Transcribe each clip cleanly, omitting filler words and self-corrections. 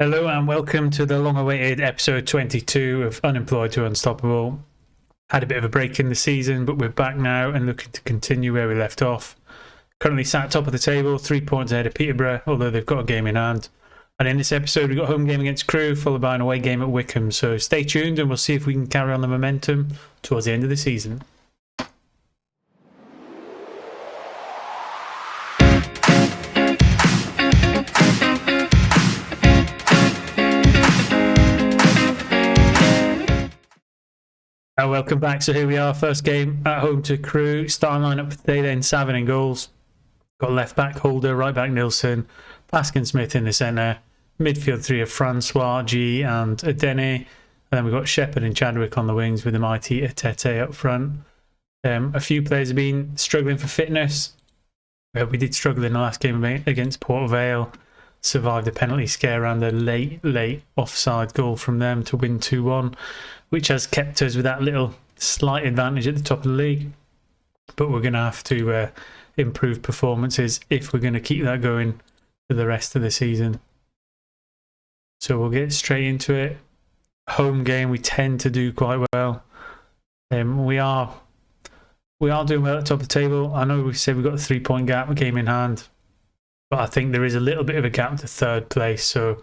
Hello and welcome to the long-awaited episode 22 of Unemployed to Unstoppable. Had a bit of a break in the season, but we're back now and looking to continue where we left off. Currently sat top of the table, 3 points ahead of Peterborough, although they've got a game in hand. And in this episode, we've got a home game against Crewe, followed by an away game at Wickham. So stay tuned and we'll see if we can carry on the momentum towards the end of the season. Welcome back. So here we are, first game at home to Crewe. Starting lineup for today then, Savin in goals. Got left back Holder, right back Nilsson, Baskin Smith in the centre. Midfield three of Francois, G and Adene. And then we've got Shepherd and Chadwick on the wings with the mighty Atete up front. A few players have been struggling for fitness. We did struggle in the last game against Port Vale. Survived a penalty scare and a late offside goal from them to win 2-1, which has kept us with that little slight advantage at the top of the league. But we're going to have to improve performances if we're going to keep that going for the rest of the season. So we'll get straight into it. Home game, we tend to do quite well. We are doing well at the top of the table. I know we said we've got a 3-point gap, a game in hand. But I think there is a little bit of a gap to third place. So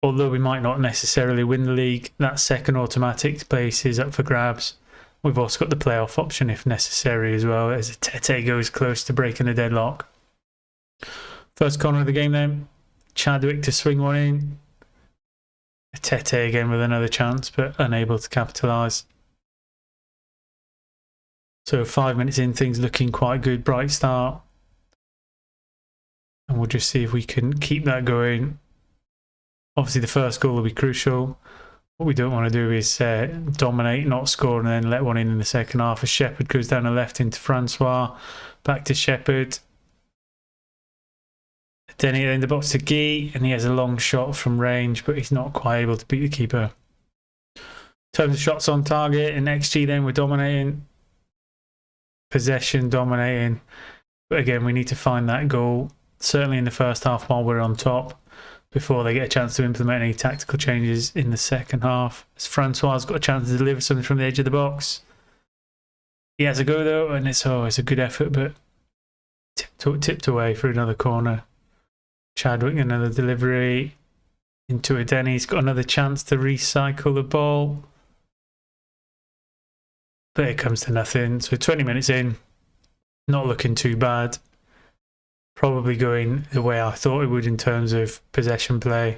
although we might not necessarily win the league, that second automatic place is up for grabs. We've also got the playoff option if necessary as well, as Tete goes close to breaking the deadlock. First corner of the game then. Chadwick to swing one in. Tete again with another chance, but unable to capitalise. So 5 minutes in, things looking quite good. Bright start. And we'll just see if we can keep that going. Obviously, the first goal will be crucial. What we don't want to do is dominate, not score, and then let one in the second half. As Shepherd goes down the left into Francois. Back to Shepherd. Then in the box to Guy, and he has a long shot from range, but he's not quite able to beat the keeper. In terms of shots on target, in XG then we're dominating. Possession dominating. But again, we need to find that goal. Certainly in the first half while we're on top, before they get a chance to implement any tactical changes in the second half. As Francois has got a chance to deliver something from the edge of the box. He has a go though, and it's a good effort, but tipped away for another corner. Chadwick, another delivery into Adene. He's got another chance to recycle the ball. But it comes to nothing. So 20 minutes in, not looking too bad. Probably going the way I thought it would in terms of possession play.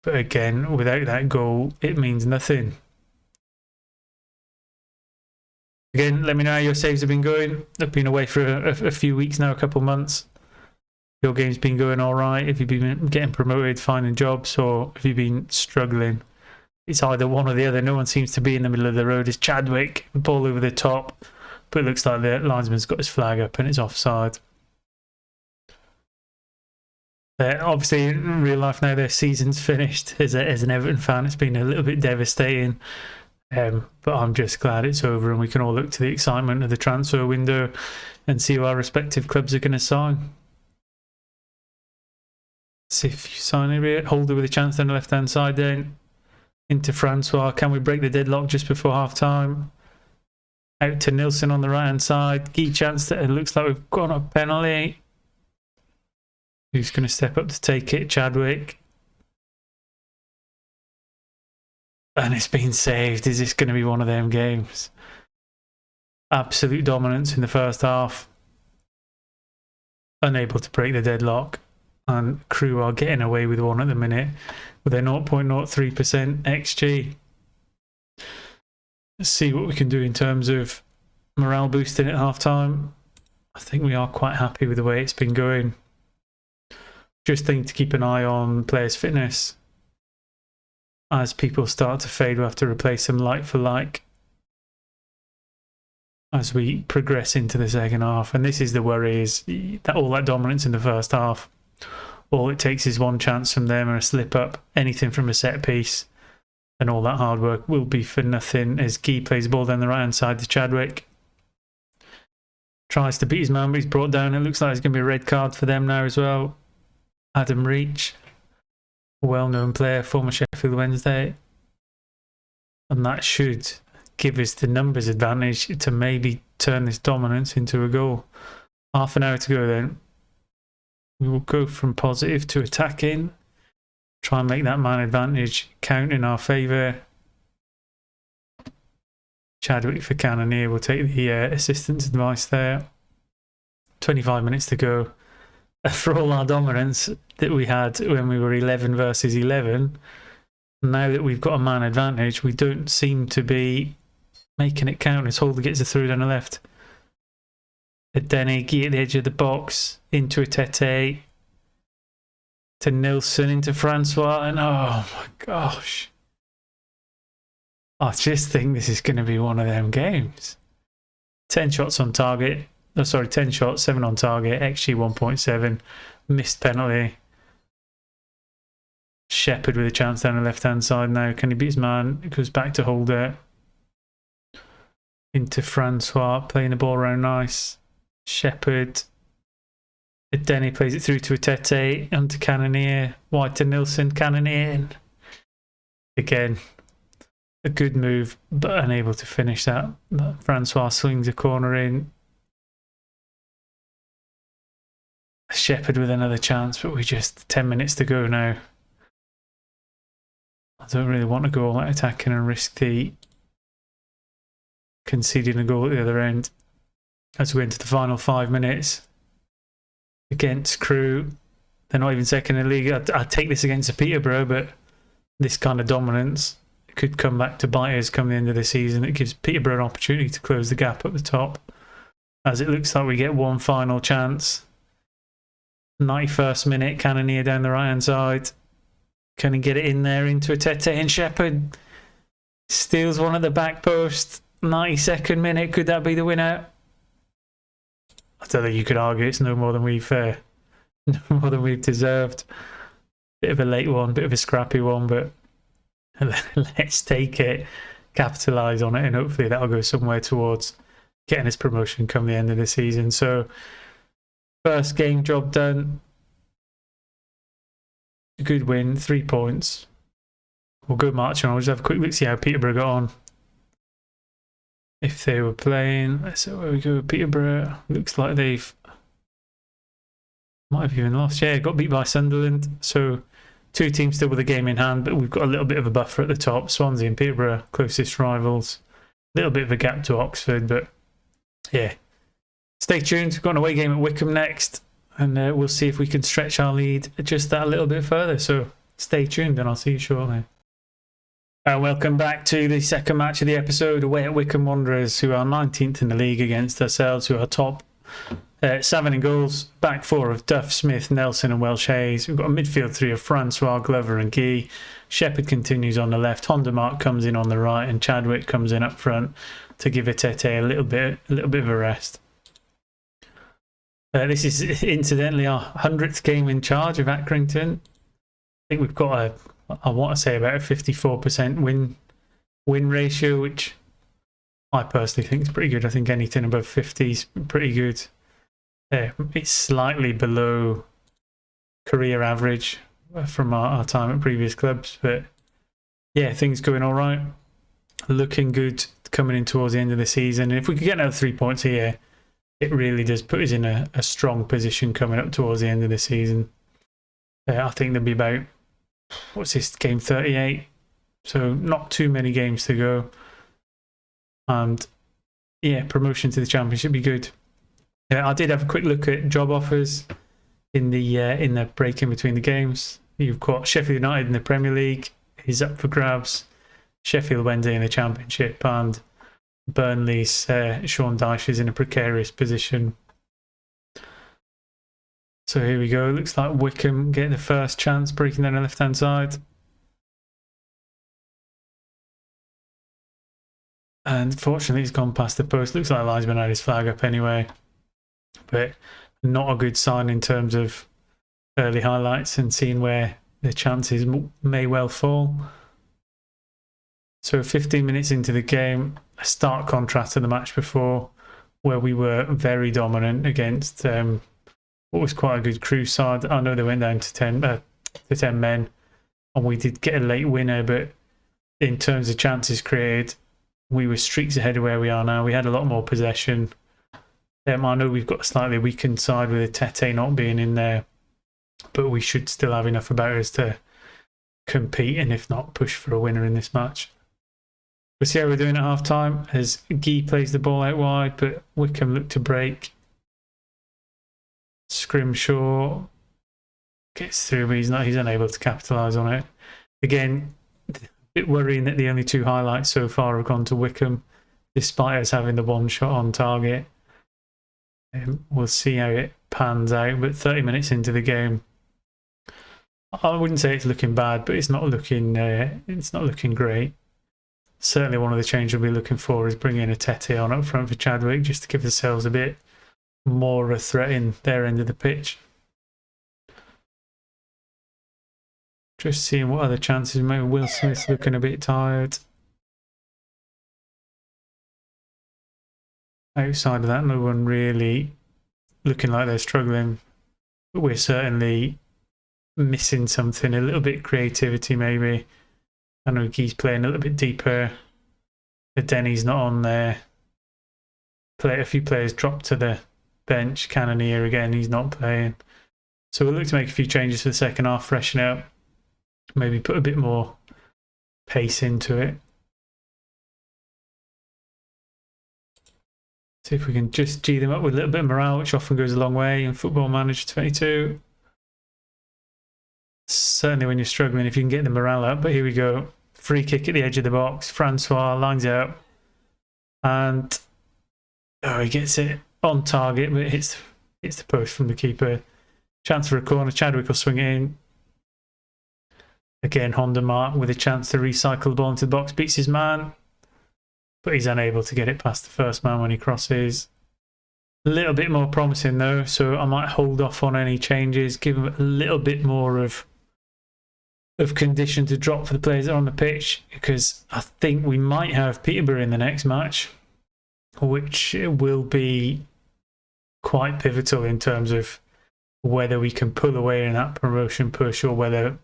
But again, without that goal, it means nothing. Again, let me know how your saves have been going. I've been away for a few weeks now, a couple months. Your game's been going all right. If you've been getting promoted, finding jobs, or if you've been struggling, it's either one or the other. No one seems to be in the middle of the road. It's Chadwick, ball over the top, but it looks like the linesman's got his flag up and it's offside. Obviously, in real life now, their season's finished. As an Everton fan, it's been a little bit devastating. But I'm just glad it's over and we can all look to the excitement of the transfer window and see who our respective clubs are going to sign. See if you sign it. Holder with a chance down the left-hand side then. Into Francois. Can we break the deadlock just before half-time? Out to Nilsson on the right-hand side. Key chance that it looks like we've got a penalty. Who's going to step up to take it? Chadwick. And it's been saved. Is this going to be one of them games? Absolute dominance in the first half. Unable to break the deadlock. And Crewe are getting away with one at the minute with their 0.03% XG. Let's see what we can do in terms of morale boosting at half time. I think we are quite happy with the way it's been going. Just think to keep an eye on players' fitness. As people start to fade, we'll have to replace them like for like as we progress into the second half. And this is the worry, is that all that dominance in the first half, all it takes is one chance from them or a slip up, anything from a set piece, and all that hard work will be for nothing. As Guy plays the ball down the right hand side to Chadwick. Tries to beat his man, but he's brought down. It looks like it's going to be a red card for them now as well. Adam Reach. well-known player, former Sheffield Wednesday. And that should give us the numbers advantage to maybe turn this dominance into a goal. Half an hour to go then. We will go from positive to attacking. Try and make that man advantage count in our favour. Chadwick for Cannoneer will take the assistant's advice there. 25 minutes to go. For all our dominance that we had when we were 11 versus 11, now that we've got a man advantage, we don't seem to be making it count as Holder gets it through down the left. Adenigi at the edge of the box, into a Tete, to Nilsson, into Francois, and oh my gosh. I just think this is going to be one of them games. 10 shots on target. Oh, sorry, 10 shots, 7 on target, XG 1.7, missed penalty. Shepherd with a chance down the left-hand side now. Can he beat his man? It goes back to Holder. Into Francois, playing the ball around nice. Shepherd. Denny plays it through to a Tete, onto Cannoneer. Wide to Nilsson, Cannoneer. And again, a good move, but unable to finish that. Francois swings a corner in. Shepherd with another chance, but we just 10 minutes to go now. I don't really want to go all out attacking and risk the conceding a goal at the other end as we enter the final 5 minutes against Crewe. They're not even second in the league. I'd take this against a Peterborough, but this kind of dominance could come back to bite us come the end of the season. It gives Peterborough an opportunity to close the gap at the top, as it looks like we get one final chance. 91st minute, Cannoneer down the right hand side. Can he get it in there into a Tete, and Shepherd steals one at the back post. 92nd minute, could that be the winner? I don't think you could argue it's no more than we've deserved. Bit of a late one, bit of a scrappy one, but let's take it, capitalise on it, and hopefully that'll go somewhere towards getting us promotion come the end of the season. So first game job done. A good win, 3 points. We'll go marching on. We'll just have a quick look, see how Peterborough got on. If they were playing, let's see where we go. Peterborough looks like they've might have even lost. Yeah, got beat by Sunderland. So 2 teams still with a game in hand, but we've got a little bit of a buffer at the top. Swansea and Peterborough, closest rivals. A little bit of a gap to Oxford, but yeah. Stay tuned. We've got an away game at Wickham next, and we'll see if we can stretch our lead just that a little bit further. So stay tuned, and I'll see you shortly. Welcome back to the second match of the episode, away at Wickham Wanderers, who are 19th in the league, against ourselves, who are top. 7 in goals, back 4 of Duff, Smith, Nelson and Welsh Hayes. We've got a midfield 3 of Francois, Glover and Guy. Shepherd continues on the left, Honda Mark comes in on the right, and Chadwick comes in up front to give Tete a little bit of a rest. This is incidentally our 100th game in charge of Accrington. I think we've got I want to say about a 54% win ratio, which I personally think is pretty good. I think anything above 50 is pretty good. It's slightly below career average from our time at previous clubs, but yeah, things going all right. Looking good coming in towards the end of the season. And if we could get another 3 points here, it really does put us in a strong position coming up towards the end of the season. I think there'll be about, what's this, game 38? So not too many games to go. And yeah, promotion to the Championship would be good. I did have a quick look at job offers in the break in between the games. You've got Sheffield United in the Premier League is up for grabs. Sheffield Wednesday in the Championship, and Burnley's Sean Dyche is in a precarious position. So here we go. Looks like Wickham get the first chance, breaking down the left-hand side. And fortunately, it's gone past the post. Looks like Linesman had his flag up anyway. But not a good sign in terms of early highlights and seeing where the chances may well fall. So 15 minutes into the game, a stark contrast to the match before, where we were very dominant against what was quite a good Crewe side. I know they went down to 10 men, and we did get a late winner, but in terms of chances created, we were streaks ahead of where we are now. We had a lot more possession. I know we've got a slightly weakened side with Tete not being in there, but we should still have enough about us to compete and if not push for a winner in this match. We'll see how we're doing at half time as Guy plays the ball out wide, but Wickham look to break. Scrimshaw gets through, but he's unable to capitalise on it. Again, a bit worrying that the only 2 highlights so far have gone to Wickham, despite us having the 1 shot on target. We'll see how it pans out, but 30 minutes into the game, I wouldn't say it's looking bad, but it's not looking great. Certainly one of the changes we'll be looking for is bringing a Tete on up front for Chadwick, just to give ourselves a bit more of a threat in their end of the pitch. Just seeing what other chances. Maybe Will Smith's looking a bit tired. Outside of that, no one really looking like they're struggling. But we're certainly missing something, a little bit creativity maybe. I know he's playing a little bit deeper. Denny's not on there. A few players dropped to the bench. Cannonier again, he's not playing. So we'll look to make a few changes for the second half, freshen out. Maybe put a bit more pace into it. See if we can just G them up with a little bit of morale, which often goes a long way in Football Manager 22. Certainly when you're struggling, if you can get the morale up. But here we go. Free kick at the edge of the box. Francois lines out. And he gets it on target, but it hits the post from the keeper. Chance for a corner. Chadwick will swing it in. Again, Honda Mark with a chance to recycle the ball into the box. Beats his man. But he's unable to get it past the first man when he crosses. A little bit more promising though, so I might hold off on any changes, give him a little bit more of condition to drop for the players that are on the pitch, because I think we might have Peterborough in the next match, which will be quite pivotal in terms of whether we can pull away in that promotion push or whether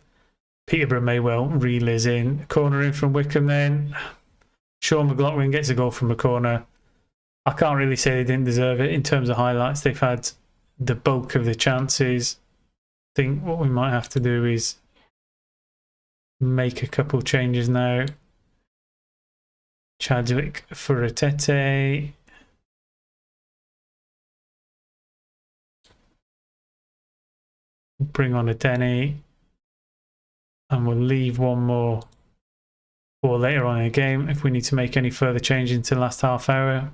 Peterborough may well reel us in. Corner in from Wickham then. Sean McLaughlin gets a goal from a corner. I can't really say they didn't deserve it. In terms of highlights, they've had the bulk of the chances. I think what we might have to do is make a couple changes now. Chadwick for a Tete. Bring on a Denny. And we'll leave one more for later on in the game if we need to make any further change into the last half hour.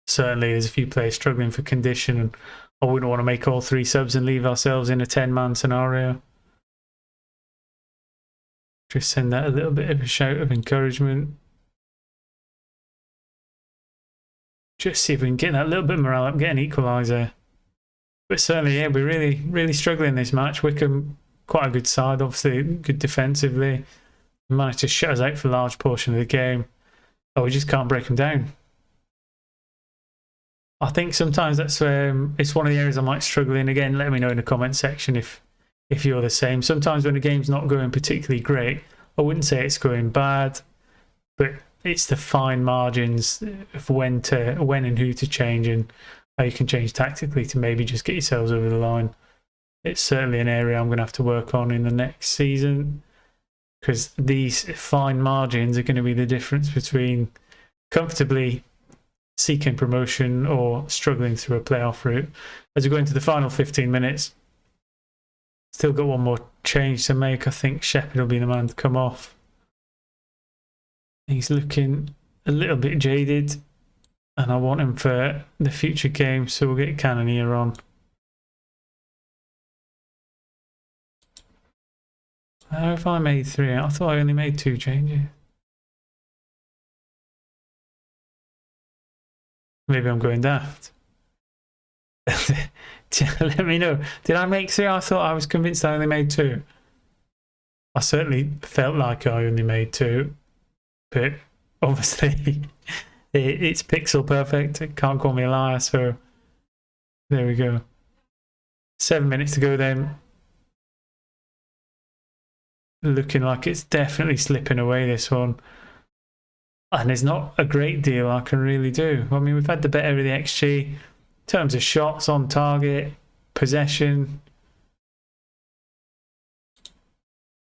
Certainly there's a few players struggling for condition, and I wouldn't want to make all 3 subs and leave ourselves in a 10-man scenario. Just send that a little bit of a shout of encouragement. Just see if we can get that little bit of morale up, get an equaliser. But certainly, yeah, we're really struggling this match. Wickham, quite a good side, obviously good defensively. Managed to shut us out for a large portion of the game. Oh, we just can't break them down. I think sometimes that's it's one of the areas I might struggle in. Again, let me know in the comment section if you're the same. Sometimes when the game's not going particularly great, I wouldn't say it's going bad, but it's the fine margins of when and who to change and how you can change tactically to maybe just get yourselves over the line. It's certainly an area I'm going to have to work on in the next season, because these fine margins are going to be the difference between comfortably seeking promotion or struggling through a playoff route. As we go into the final 15 minutes, still got one more change to make. I think Shepherd will be the man to come off. He's looking a little bit jaded, and I want him for the future game, so we'll get Cannonier on. How have I made 3? I thought I only made 2 changes. Maybe I'm going daft. Let me know. Did I make 3? I thought I was convinced I only made 2. I certainly felt like I only made 2. But obviously it's pixel perfect. It can't call me a liar, so there we go. 7 minutes to go then. looking like it's definitely slipping away, this one. And there's not a great deal I can really do. I mean, we've had the better of the XG in terms of shots on target, possession.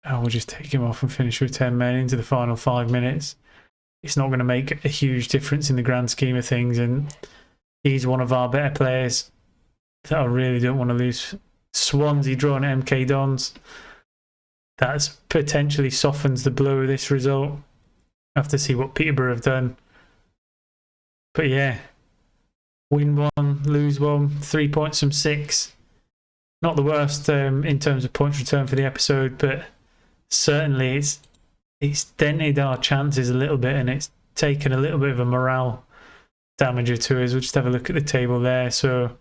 Oh, we'll just take him off and finish with 10 men into the final 5 minutes. It's not going to make a huge difference in the grand scheme of things, and he's one of our better players that I really don't want to lose. Swansea drawing at MK Dons. That potentially softens the blow of this result. I have to see what Peterborough have done. But yeah, win 1, lose 1, 3 points from 6. Not the worst in terms of points return for the episode, but certainly it's dented our chances a little bit, and it's taken a little bit of a morale damager to us. We'll just have a look at the table there. So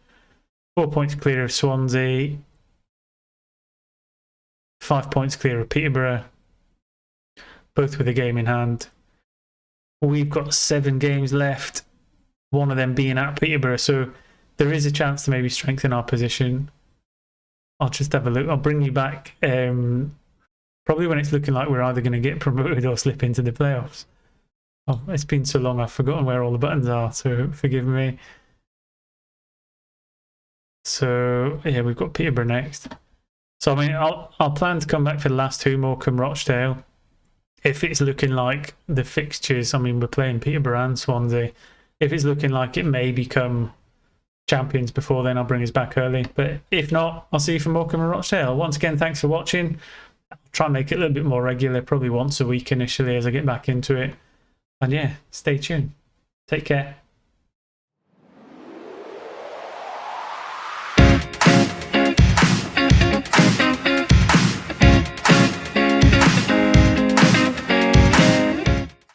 4 points clear of Swansea, 5 points clear of Peterborough, both with a game in hand. We've got 7 games left, one of them being at Peterborough, so there is a chance to maybe strengthen our position. I'll just have a look. I'll bring you back probably when it's looking like we're either going to get promoted or slip into the playoffs. Oh, it's been so long I've forgotten where all the buttons are, so forgive me. So yeah, we've got Peterborough next. So I mean, I'll plan to come back for the last 2, Morecambe, Rochdale. If it's looking like the fixtures, I mean, we're playing Peterborough and Swansea. If it's looking like it may become champions before then, I'll bring us back early. But if not, I'll see you for Morecambe and Rochdale. Once again, thanks for watching. I'll try and make it a little bit more regular, probably once a week initially as I get back into it. And yeah, stay tuned. Take care.